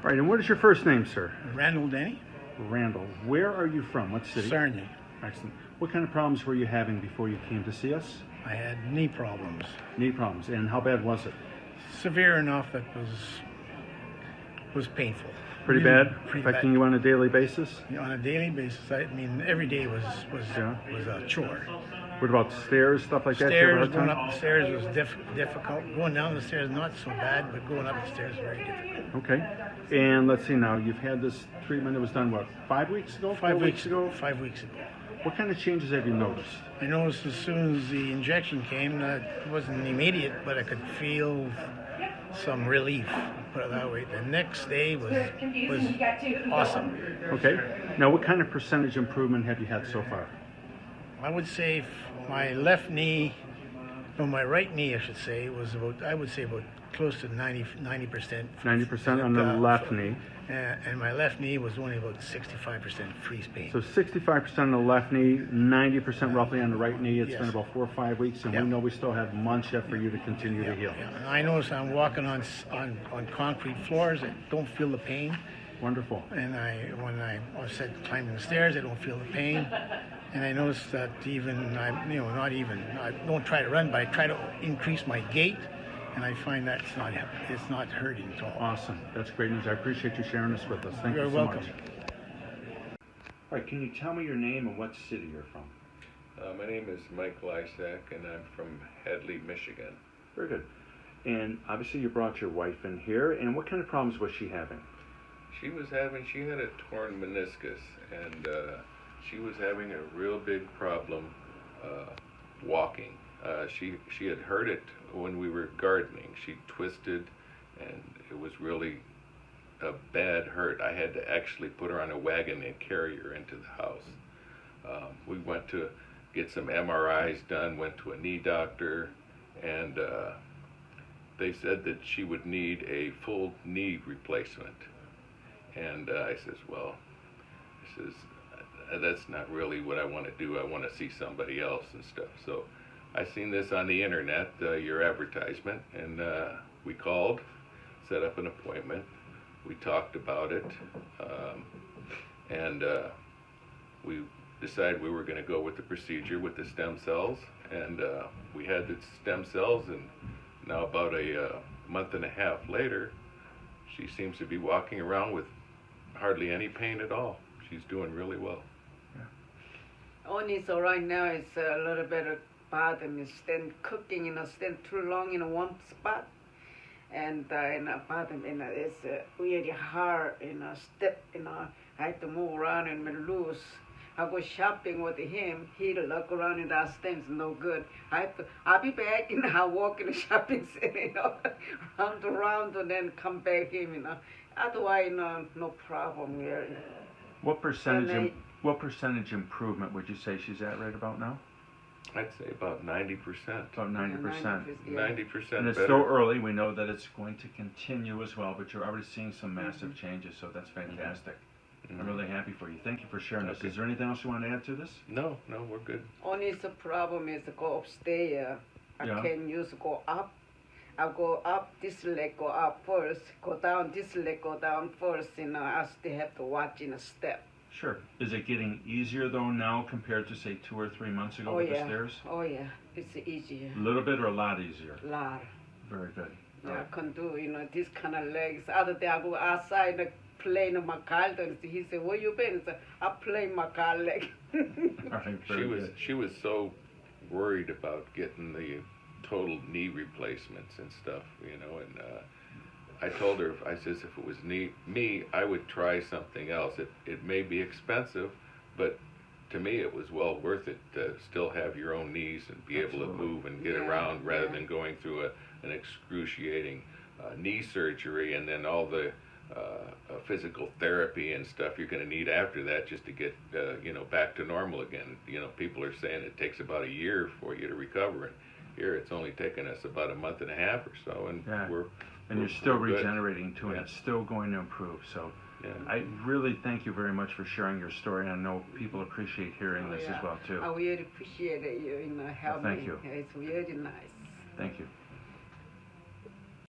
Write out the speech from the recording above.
All right, and what is your first name, sir? Randall Denny? Randall. Where are you from? What city? Sarnia. Excellent. What kind of problems were you having before you came to see us? I had knee problems. Knee problems. And how bad was it? Severe enough that was painful. Pretty Really, bad? pretty Affecting bad. you on a daily basis? On a daily basis, I mean, every day was a chore. What about stairs, stuff like that? You ever Stairs, had going time? up the stairs was difficult. Going down the stairs, not so bad, but going up the stairs, very difficult. Okay. And let's see now, you've had this treatment that was done, what, 5 weeks ago? 5 4 weeks ago. 5 weeks ago. What kind of changes have you noticed? I noticed as soon as the injection came that it wasn't immediate, but I could feel some relief, put it that way. The next day was awesome. Okay. Now, what kind of percentage improvement have you had so far? I would say my left knee, or my right knee, I should say, was about, I would say about close to 90%. 90% on the left knee. And my left knee was only about 65% freeze pain. So 65% on the left knee, 90% roughly on the right knee. It's been about 4 or 5 weeks, and we know we still have months yet for you to continue to heal. And I notice I'm walking on concrete floors. I don't feel the pain. Wonderful. And when I said climbing the stairs, I don't feel the pain. And I noticed that I don't try to run, but I try to increase my gait. And I find that it's not hurting at all. Awesome. That's great news. I appreciate you sharing this with us. Thank You're you so welcome. much. All right, can you tell me your name and what city you're from? My name is Mike Lysak, and I'm from Hadley, Michigan. Very good. And obviously you brought your wife in here, and what kind of problems was she having? She had a torn meniscus, and she was having a real big problem walking. She had hurt it when we were gardening. She twisted, and it was really a bad hurt. I had to actually put her on a wagon and carry her into the house. We went to get some MRIs done, went to a knee doctor, and they said that she would need a full knee replacement. And I says, that's not really what I want to do. I want to see somebody else and stuff. So I seen this on the internet, your advertisement, and we called, set up an appointment. We talked about it, and we decided we were going to go with the procedure with the stem cells, and we had the stem cells, and now about a month and a half later, she seems to be walking around with hardly any pain at all. She's doing really well. Only so right now it's a little bit bother me. Stand cooking, stand too long in one spot, and bother me. It's really hard, step, I have to move around and loose. I go shopping with him. He look around in that stands no good. I'll be back, I walk in the shopping center, round, and then come back in, Otherwise, no problem here. What percentage improvement would you say she's at right about now? I'd say about 90%. About 90%. 90% And it's better. still early. We know that it's going to continue as well, but you're already seeing some massive changes, so that's fantastic. I'm really happy for you. Thank you for sharing this. Is there anything else you want to add to this? No, we're good. Only the problem is go upstairs. I can't use go up. I go up, this leg go up first, go down, this leg go down first, I still have to watch in a step. Sure. Is it getting easier though now compared to say 2 or 3 months ago with the stairs? Oh yeah, it's easier. A little bit or a lot easier? Lot. Very good. I can do, this kind of legs. Other day I go outside playing my car, and he said, where you been? I said, I play my car leg. All right, very good. She was so worried about getting the total knee replacements and stuff, and I told her, I says, if it was me, I would try something else. It may be expensive, but to me it was well worth it to still have your own knees and be able to move and get around rather than going through an excruciating knee surgery and then all the physical therapy and stuff you're going to need after that just to get back to normal again. People are saying it takes about a year for you to recover, and here it's only taken us about a month and a half or so, and you're still regenerating too, and it's still going to improve. So I really thank you very much for sharing your story. I know people appreciate hearing this as well too. I really appreciate you helping. Thank you. It's really nice. Thank you.